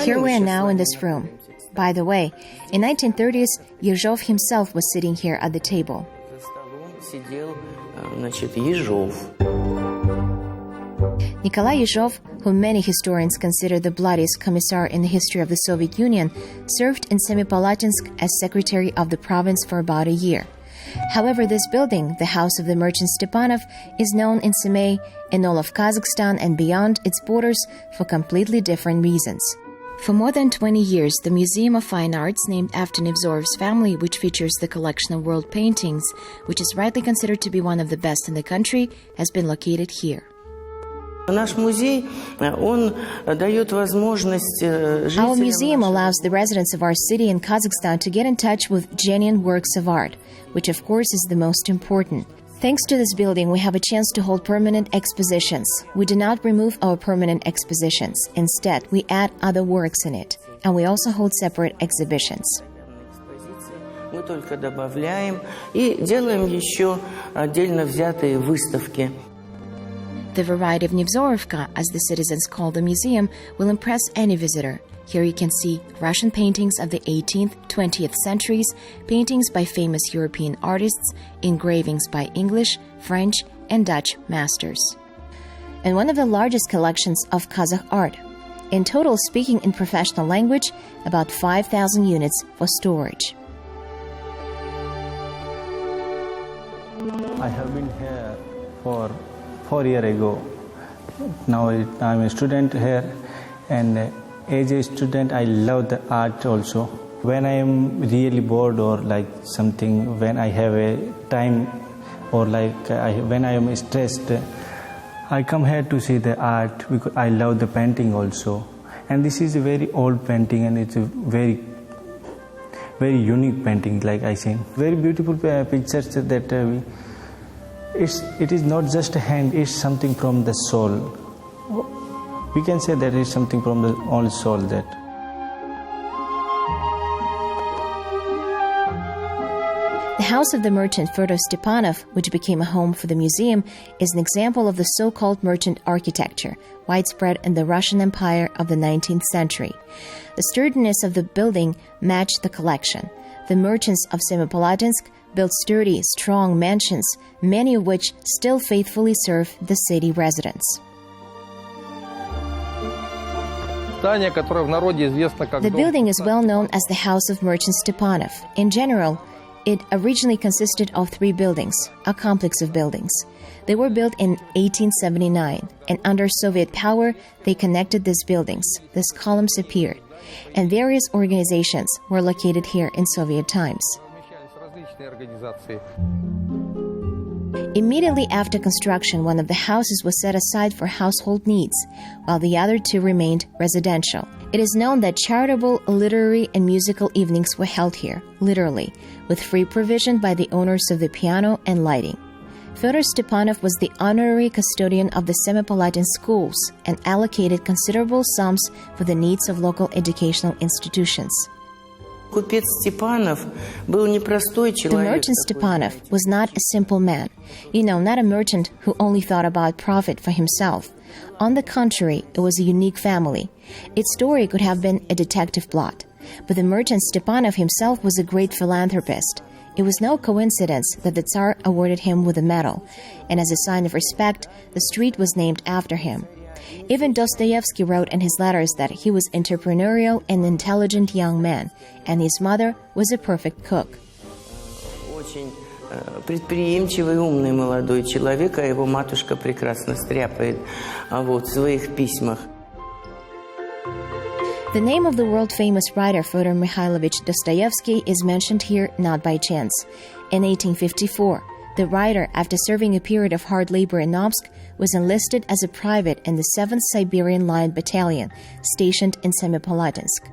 Here we are now in this room. By the way, in 1930s, Yezhov himself was sitting here at the table. Nikolai Yezhov, whom many historians consider the bloodiest commissar in the history of the Soviet Union, served in Semipalatinsk as secretary of the province for about a year. However, this building, the house of the merchant Stepanov, is known in Semey, in all of Kazakhstan and beyond its borders for completely different reasons. For more than 20 years, the Museum of Fine Arts, named after Nevzorov's family, which features the collection of world paintings, which is rightly considered to be one of the best in the country, has been located here. Our museum allows the residents of our city in Kazakhstan to get in touch with genuine works of art, which of course is the most important. Thanks to this building, we have a chance to hold permanent expositions. We do not remove our permanent expositions. Instead, we add other works in it. And we also hold separate exhibitions. Мы только добавляем и делаем еще отдельно взятые выставки. The variety of Nevzorovka, as the citizens call the museum, will impress any visitor. Here you can see Russian paintings of the 18th, 20th centuries, paintings by famous European artists, engravings by English, French, and Dutch masters. And one of the largest collections of Kazakh art. In total, speaking in professional language, about 5,000 units for storage. I have been here for 4 years ago. Now I'm a student here, and as a student I love the art also. When I am really bored or like something, when I have a time or when I am stressed, I come here to see the art because I love the painting also. And this is a very old painting, and it's a very unique painting, like I say. Very beautiful pictures that it is not just a hand, it's something from the soul. We can say that it's something from the old soul that. The house of the merchant Fyodor Stepanov, which became a home for the museum, is an example of the so-called merchant architecture, widespread in the Russian Empire of the 19th century. The sturdiness of the building matched the collection. The merchants of Semipalatinsk built sturdy, strong mansions, many of which still faithfully serve the city residents. The building is well known as the House of Merchant Stepanov. In general, it originally consisted of 3 buildings, a complex of buildings. They were built in 1879, and under Soviet power, they connected these buildings. These columns appeared, and various organizations were located here in Soviet times. Immediately after construction, one of the houses was set aside for household needs, while the other 2 remained residential. It is known that charitable, literary, and musical evenings were held here, literally, with free provision by the owners of the piano and lighting. Fyodor Stepanov was the honorary custodian of the Semipalatinsk schools and allocated considerable sums for the needs of local educational institutions. The merchant Stepanov was not a simple man. Not a merchant who only thought about profit for himself. On the contrary, it was a unique family. Its story could have been a detective plot. But the merchant Stepanov himself was a great philanthropist. It was no coincidence that the Tsar awarded him with a medal, and as a sign of respect, the street was named after him. Even Dostoevsky wrote in his letters that he was entrepreneurial and intelligent young man, and his mother was a perfect cook. Очень предприимчивый, умный молодой человек, а его матушка прекрасно стряпает в своих письмах. The name of the world-famous writer Fyodor Mikhailovich Dostoevsky is mentioned here not by chance. In 1854, the writer, after serving a period of hard labor in Omsk, was enlisted as a private in the 7th Siberian Line Battalion, stationed in Semipalatinsk.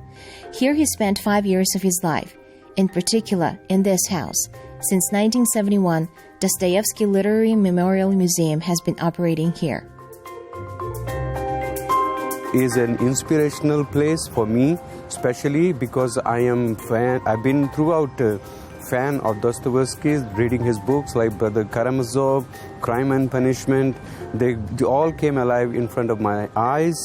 Here he spent 5 years of his life, in particular in this house. Since 1971, Dostoevsky Literary Memorial Museum has been operating here. Is an inspirational place for me, especially because I've been throughout fan of Dostoevsky, reading his books like Brother Karamazov, Crime and Punishment. They all came alive in front of my eyes.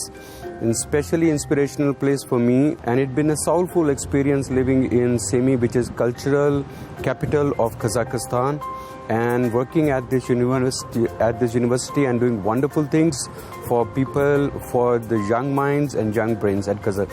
And especially inspirational place for me, and it's been a soulful experience living in Semey, which is cultural capital of Kazakhstan, and working at this university and doing wonderful things for people, for the young minds and young brains at Kazakh.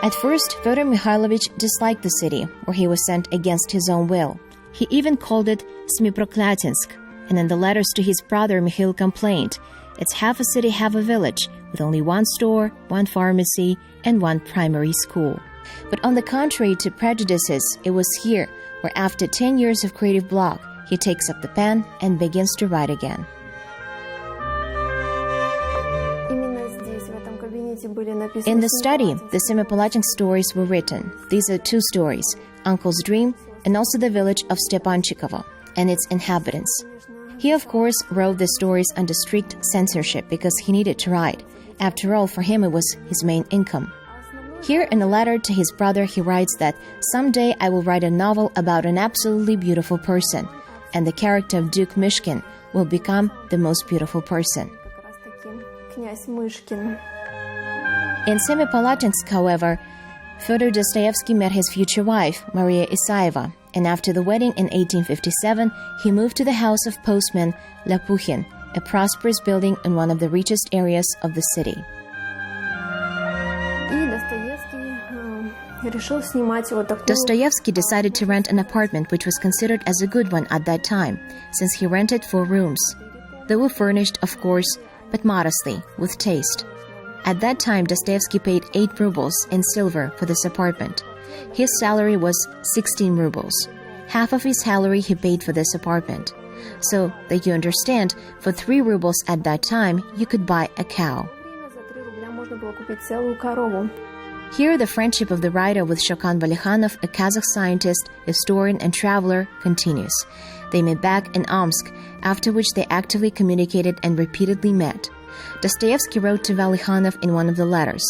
At first, Fyodor Mikhailovich disliked the city, where he was sent against his own will. He even called it Semipalatinsk, and in the letters to his brother Mikhail complained, "It's half a city, half a village, with only one store, one pharmacy, and one primary school." But on the contrary to prejudices, it was here where after 10 years of creative block, he takes up the pen and begins to write again. In the study, the Semipalatinsk stories were written. These are 2 stories, Uncle's Dream and also the village of Stepanchikovo and its inhabitants. He, of course, wrote the stories under strict censorship because he needed to write. After all, for him it was his main income. Here, in a letter to his brother, he writes that, "Someday I will write a novel about an absolutely beautiful person, and the character of Duke Mishkin will become the most beautiful person." In Semipalatinsk, however, Fyodor Dostoevsky met his future wife, Maria Isaeva, and after the wedding in 1857, he moved to the house of postman Lapukhin, a prosperous building in one of the richest areas of the city. Dostoevsky decided to rent an apartment which was considered as a good one at that time, since he rented 4 rooms. They were furnished, of course, but modestly, with taste. At that time, Dostoevsky paid 8 rubles in silver for this apartment. His salary was 16 rubles. Half of his salary he paid for this apartment. So that you understand, for 3 rubles at that time, you could buy a cow. Here, the friendship of the writer with Shokan Valikhanov, a Kazakh scientist, historian, and traveler, continues. They met back in Omsk, after which they actively communicated and repeatedly met. Dostoevsky wrote to Valikhanov in one of the letters,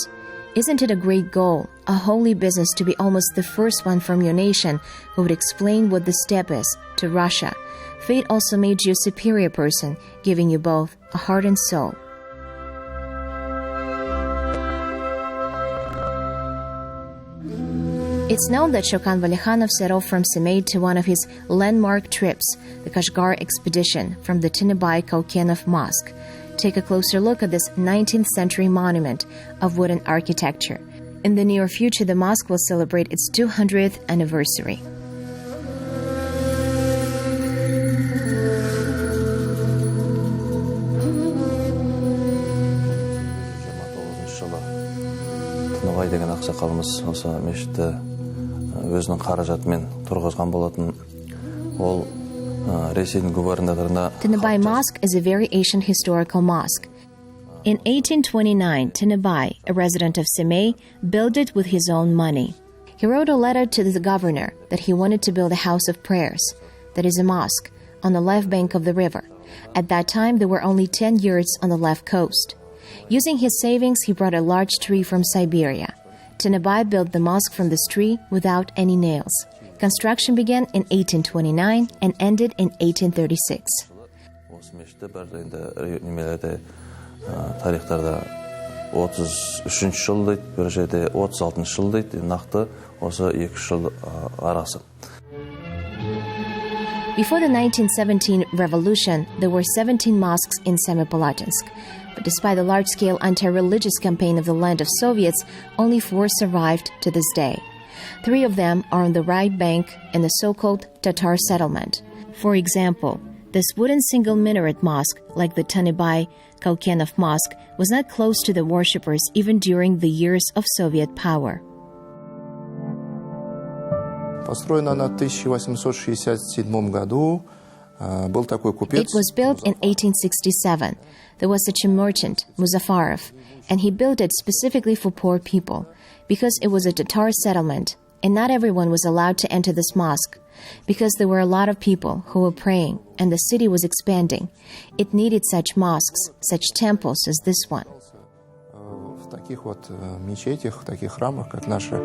"Isn't it a great goal, a holy business to be almost the first one from your nation who would explain what the steppe is to Russia? Fate also made you a superior person, giving you both a heart and soul." It's known that Shokan Valikhanov set off from Semey to one of his landmark trips, the Kashgar expedition, from the Tinabai Kaukenov Mosque. Take a closer look at this 19th century monument of wooden architecture. In the near future, the mosque will celebrate its 200th anniversary. Тыныбай деген ақсақалымыз осы мешітті өзінің қаражатымен тұрғызған болатын. Ол Tinabai Mosque is a very ancient historical mosque. In 1829, Tinabai, a resident of Semey, built it with his own money. He wrote a letter to the governor that he wanted to build a house of prayers, that is a mosque, on the left bank of the river. At that time, there were only 10 yurts on the left coast. Using his savings, he brought a large tree from Siberia. Tinabai built the mosque from this tree without any nails. Construction began in 1829 and ended in 1836. Before the 1917 revolution, there were 17 mosques in Semipalatinsk. But despite the large-scale anti-religious campaign of the land of Soviets, only 4 survived to this day. 3 of them are on the right bank in the so-called Tatar settlement. For example, this wooden single minaret mosque, like the Tinabai Kaukenov Mosque, was not close to the worshippers even during the years of Soviet power. Построена она в 1867 году. Был такой купец. It was built in 1867. There was such a merchant, Muzaffarov, and he built it specifically for poor people, because it was a Tatar settlement, and not everyone was allowed to enter this mosque, because there were a lot of people who were praying, and the city was expanding. It needed such mosques, such temples as this one. В таких вот мечетях, в таких храмах, как наша.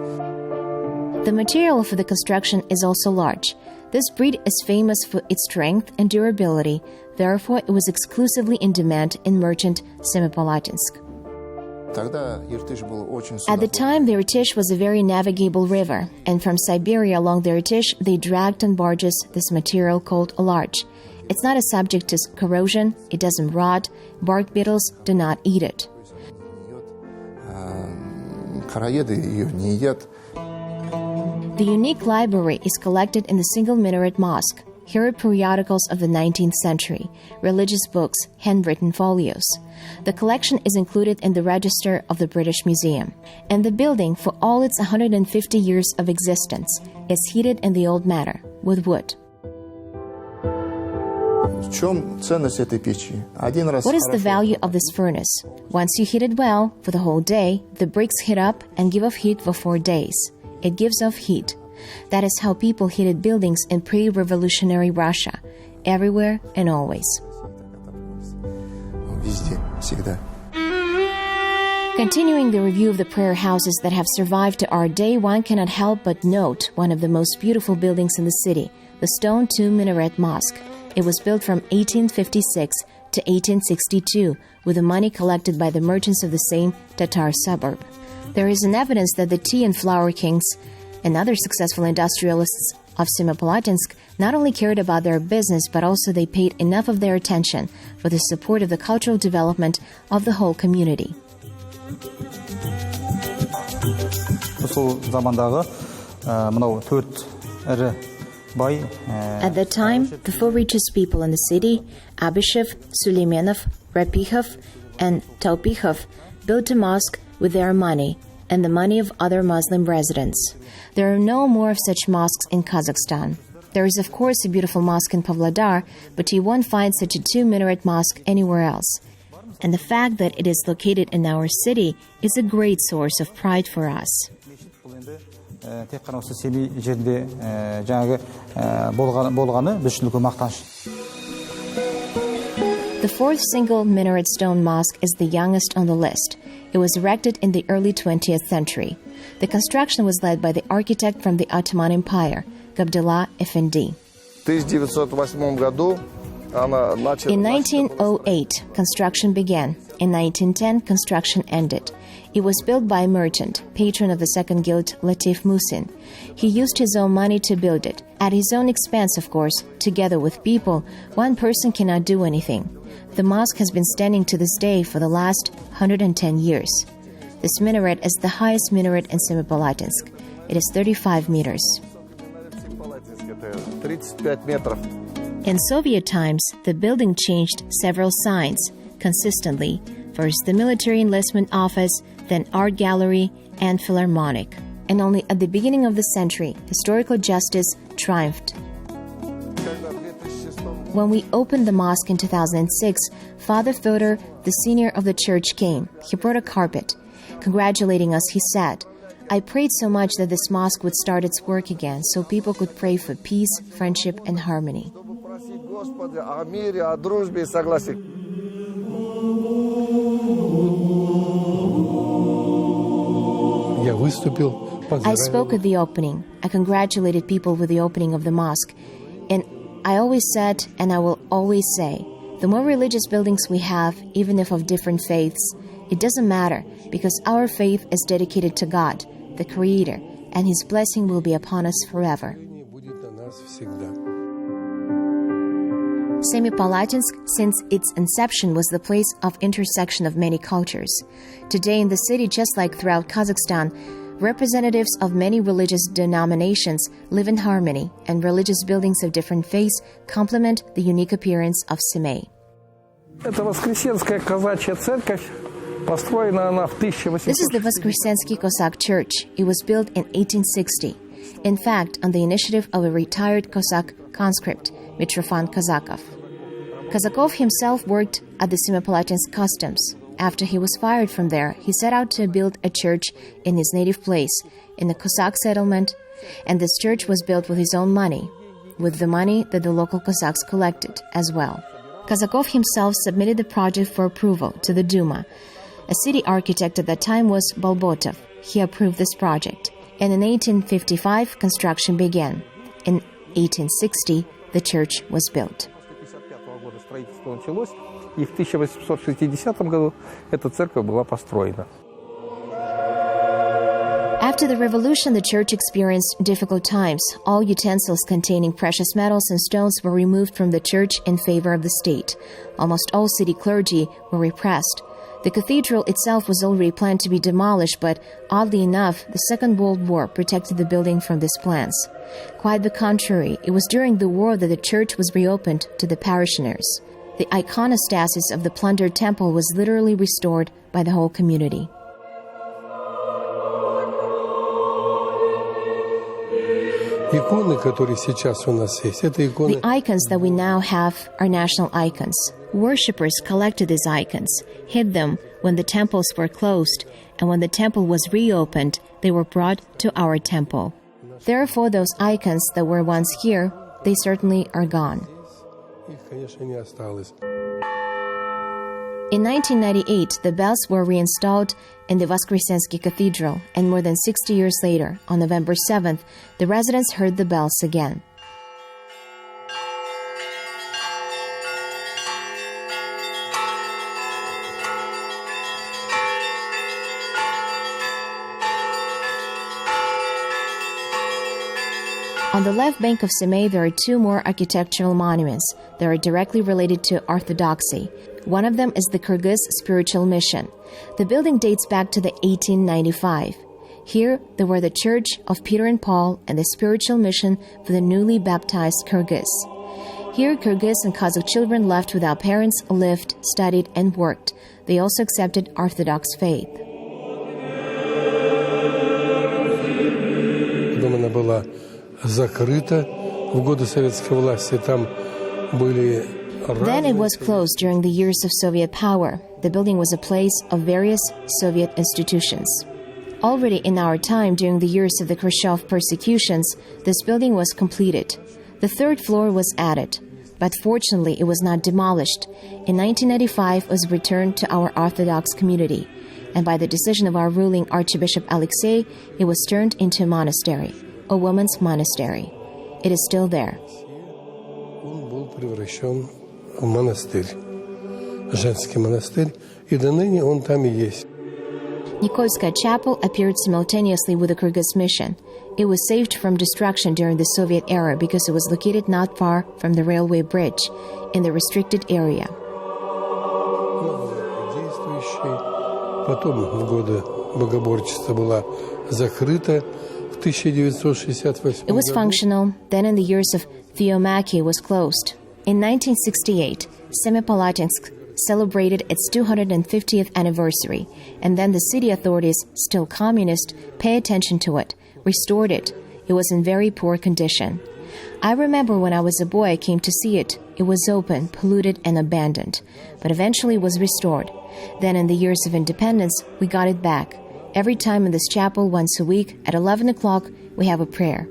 The material for the construction is also large. This breed is famous for its strength and durability, therefore it was exclusively in demand in merchant Semipalatinsk. At the time, the Irtysh was a very navigable river, and from Siberia along the Irtysh they dragged on barges this material called a larch. It's not a subject to corrosion, it doesn't rot, bark beetles do not eat it. The unique library is collected in the single minaret mosque. Here are periodicals of the 19th century, religious books, handwritten folios. The collection is included in the register of the British Museum. And the building, for all its 150 years of existence, is heated in the old manner, with wood. What is the value of this furnace? Once you heat it well, for the whole day, the bricks heat up and give off heat for 4 days. It gives off heat. That is how people heated buildings in pre-revolutionary Russia, everywhere and always. Continuing the review of the prayer houses that have survived to our day, one cannot help but note one of the most beautiful buildings in the city, the stone tomb minaret mosque. It was built from 1856 to 1862 with the money collected by the merchants of the same Tatar suburb. There is an evidence that the tea and flour kings and other successful industrialists of Semipalatinsk not only cared about their business, but also they paid enough of their attention for the support of the cultural development of the whole community. At that time, the four richest people in the city, Abyshev, Suleimenov, Rapihov, and Taupihov, built a mosque with their money and the money of other Muslim residents. There are no more of such mosques in Kazakhstan. There is, of course, a beautiful mosque in Pavlodar, but you won't find such a two-minaret mosque anywhere else. And the fact that it is located in our city is a great source of pride for us. The fourth single minaret stone mosque is the youngest on the list. It was erected in the early 20th century. The construction was led by the architect from the Ottoman Empire, Gabdullah Effendi. In 1908, construction began. In 1910, construction ended. It was built by a merchant, patron of the Second Guild, Latif Musin. He used his own money to build it, at his own expense, of course. Together with people, one person cannot do anything. The mosque has been standing to this day for the last 110 years. This minaret is the highest minaret in Semipalatinsk. It is 35 meters. In Soviet times, the building changed several signs consistently. First the military enlistment office, then art gallery and philharmonic. And only at the beginning of the century, historical justice triumphed. When we opened the mosque in 2006, Father Fyodor, the senior of the church, came. He brought a carpet. Congratulating us, he said, "I prayed so much that this mosque would start its work again, so people could pray for peace, friendship, and harmony." I spoke at the opening. I congratulated people with the opening of the mosque. And I always said, and I will always say, the more religious buildings we have, even if of different faiths, it doesn't matter, because our faith is dedicated to God, the Creator, and His blessing will be upon us forever. Semipalatinsk, since its inception, was the place of intersection of many cultures. Today in the city, just like throughout Kazakhstan, representatives of many religious denominations live in harmony, and religious buildings of different faiths complement the unique appearance of Semey. This is the Voskresensky Cossack Church. It was built in 1860. In fact, on the initiative of a retired Cossack conscript, Mitrofan Kazakov. Kazakov himself worked at the Semipalatinsk customs. After he was fired from there, he set out to build a church in his native place, in the Cossack settlement, and this church was built with his own money, with the money that the local Cossacks collected as well. Kazakov himself submitted the project for approval to the Duma. A city architect at that time was Bolbotov. He approved this project. and in 1855 construction began. In 1860, the church was built. И в 1860 году эта церковь была построена. After the revolution, the church experienced difficult times. All utensils containing precious metals and stones were removed from the church in favor of the state. Almost all city clergy were repressed. The cathedral itself was already planned to be demolished, but oddly enough, the Second World War protected the building from these plans. Quite the contrary, it was during the war that the church was reopened to the parishioners. The iconostasis of the plundered temple was literally restored by the whole community. The icons that we now have are national icons. Worshippers collected these icons, hid them when the temples were closed, and when the temple was reopened, they were brought to our temple. Therefore, those icons that were once here, they certainly are gone. In 1998, the bells were reinstalled in the Voskresensky Cathedral, and more than 60 years later, on November 7th, the residents heard the bells again. On the left bank of Semey, there are two more architectural monuments that are directly related to Orthodoxy. One of them is the Kyrgyz Spiritual Mission. The building dates back to the 1895. Here, there were the Church of Peter and Paul and the Spiritual Mission for the newly baptized Kyrgyz. Here, Kyrgyz and Cossack children left without parents lived, studied, and worked. They also accepted Orthodox faith. Then it was closed during the years of Soviet power. The building was a place of various Soviet institutions. Already in our time, during the years of the Khrushchev persecutions, this building was completed. The third floor was added, but fortunately it was not demolished. In 1995, it was returned to our Orthodox community, and by the decision of our ruling Archbishop Alexei, it was turned into a monastery, a woman's monastery. It is still there. Nikolskaya Chapel appeared simultaneously with the Kyrgyz mission. It was saved from destruction during the Soviet era because it was located not far from the railway bridge in the restricted area. It was functional, then in the years of Theomachy was closed. In 1968, Semipalatinsk celebrated its 250th anniversary, and then the city authorities, still communist, paid attention to it, restored it. It was in very poor condition. I remember when I was a boy I came to see it. It was open, polluted, and abandoned, but eventually was restored. Then in the years of independence, we got it back. Every time in this chapel, once a week, at 11 o'clock, we have a prayer.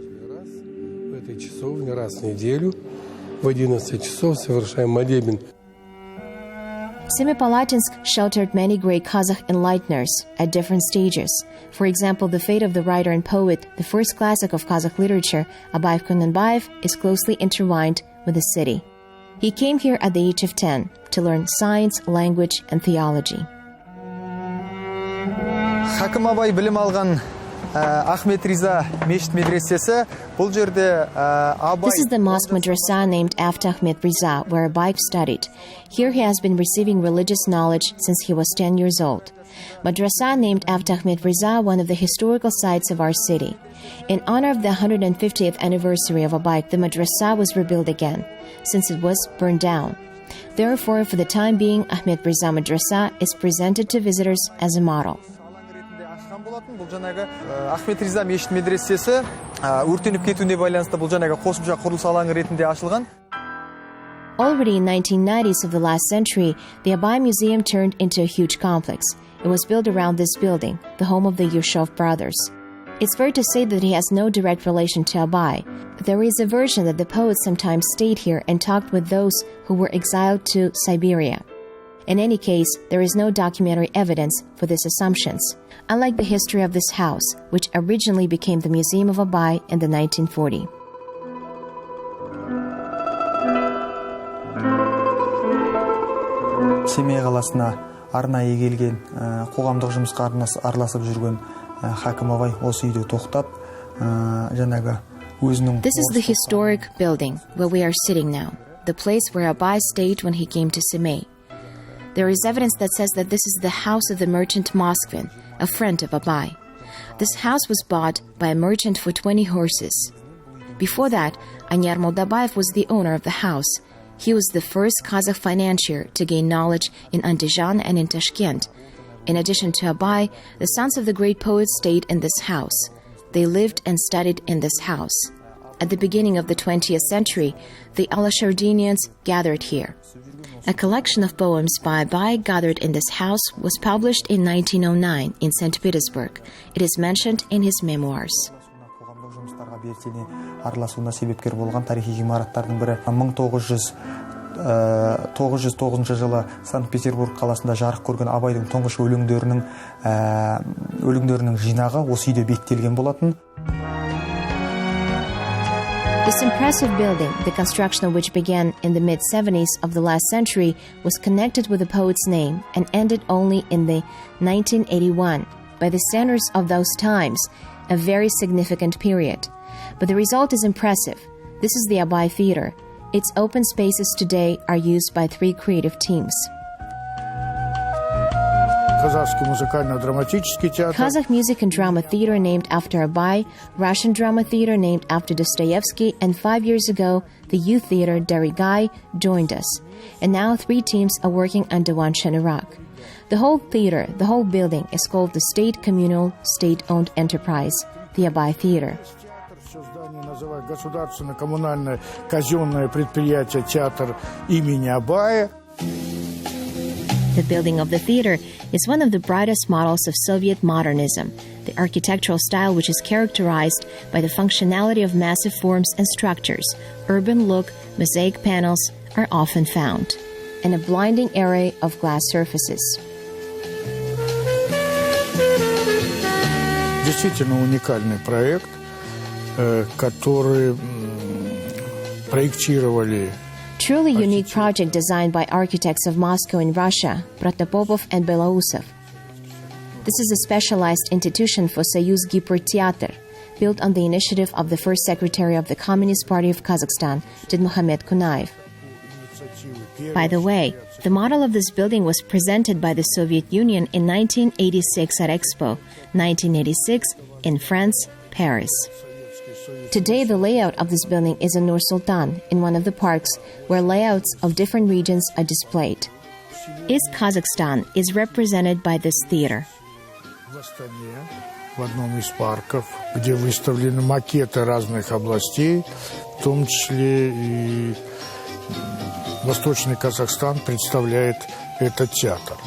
Semipalatinsk sheltered many great Kazakh enlighteners at different stages. For example, the fate of the writer and poet, the first classic of Kazakh literature, Abayev Kunanbayev, is closely intertwined with the city. He came here at the age of 10 to learn science, language, and theology. Хаким Абай білім алған Ахмет Риза мешіт медресесі. Бұл жерде Абай... This is the mosque madrasa named after Ahmed Riza, where Abayev studied. Here he has been receiving religious knowledge since he was 10 years old. Madrasa named after Ahmed Riza, one of the historical sites of our city. In honor of the 150th anniversary of Abayev, the madrasa was rebuilt again, since it was burned down. Therefore, for the time being, Ahmed Riza Madrasa is presented to visitors as a model. Бұл жаңағы Ахмет Риза мешіт медресесі өртеніп кетуіне байланысты бұл жаңағы қосымша құрылыс алаңы ретінде ашылған. Already in 1990s of the last century, the Abayev Museum turned into a huge complex. It was built around this building, the home of the Yushov brothers. It's fair to say that he has no direct relation to Abayev. There is a version that the poet sometimes stayed here and talked with those who were exiled to Siberia. In any case, there is no documentary evidence for these assumptions, unlike the history of this house, which originally became the Museum of Abay in the 1940s. Семей қаласына арнайы келген қоғамдық жұмысқа араласып жүрген Хакім Абай осы үйде тоқтап жаңағы өзінің This is the historic building where we are sitting now, the place where Abay stayed when he came to Semey. There is evidence that says that this is the house of the merchant Mosque, a friend of Abay. This house was bought by a merchant for 20 horses. Before that, Anyar Moldabayev was the owner of the house. He was the first Kazakh financier to gain knowledge in Andijan and in Tashkent. In addition to Abay, the sons of the great poet stayed in this house. They lived and studied in this house. At the beginning of the 20th century, the Alashardinians gathered here. A collection of poems by Abay gathered in this house was published in 1909 in St. Petersburg. It is mentioned in his memoirs. араласуына себепкер болған тарихи ғимараттардың бірі 1909 жылы Санкт-Петербург қаласында жарық көрген Абайдың тұңғыш өлеңдерінің жинағы осы үйде бекітілген болатын. This impressive building, the construction of which began in the mid-70s of the last century, was connected with the poet's name and ended only in the 1981, by the standards of those times, a very significant period. But the result is impressive. This is the Abay Theater. Its open spaces today are used by 3 creative teams. Kazakh Music and Drama Theater named after Abay, Russian Drama Theater named after Dostoevsky, and 5 years ago, the Youth Theater Darigai joined us. And now 3 teams are working under one Shanirak. The whole theater, the whole building, is called the State Communal, State-Owned Enterprise, the Abay Theater. Государственно-коммунальное казенное предприятие театр имени Абая. The building of the theater is one of the brightest models of Soviet modernism, the architectural style which is characterized by the functionality of massive forms and structures. Urban look, mosaic panels are often found, and a blinding array of glass surfaces. Действительно уникальный проект, который проектировали. Truly unique project designed by architects of Moscow in Russia, Protopopov and Belousov. This is a specialized institution for Soyuz Giperteatr, built on the initiative of the first secretary of the Communist Party of Kazakhstan, Jidmohamed Kunaev. By the way, the model of this building was presented by the Soviet Union in 1986 at Expo, 1986 in France, Paris. Today, the layout of this building is in Nur Sultan, in one of the parks, where layouts of different regions are displayed. East Kazakhstan is represented by this theater. В одном из парков, где выставлены макеты разных областей, в том числе и Восточный Казахстан представляет этот театр.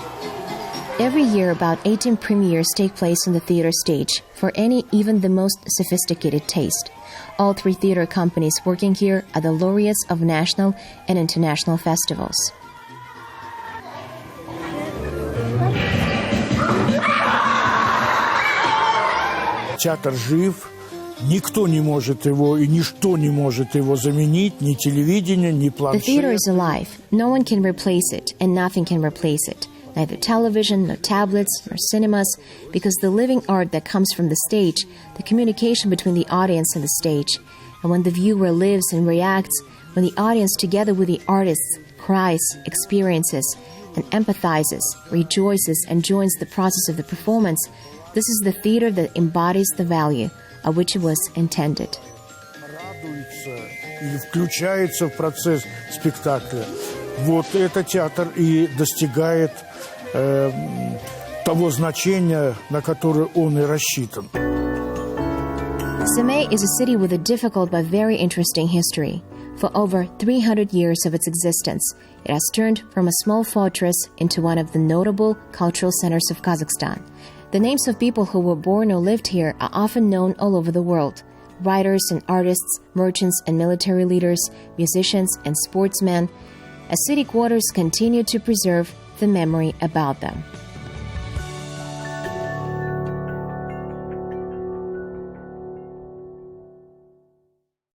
Every year, about 18 premieres take place on the theater stage for any, even the most sophisticated taste. All 3 theater companies working here are the laureates of national and international festivals. Театр жив, никто не может его и ничто не может его заменить, ни телевидение, ни планшет. The theater is alive. No one can replace it, and nothing can replace it. Neither television, nor tablets, nor cinemas, because the living art that comes from the stage, the communication between the audience and the stage, and when the viewer lives and reacts, when the audience together with the artists cries, experiences, and empathizes, rejoices, and joins the process of the performance, this is the theater that embodies the value of which it was intended. Радуется или включается в процесс спектакля. Вот этот театр и достигает того значения, на которое он и рассчитан. Semey is a city with a difficult but very interesting history. For over 300 years of its existence, it has turned from a small fortress into one of the notable cultural centers of Kazakhstan. The names of people who were born or lived here are often known all over the world. Writers and artists, merchants and military leaders, musicians and sportsmen. As city quarters continue to preserve the memory about them.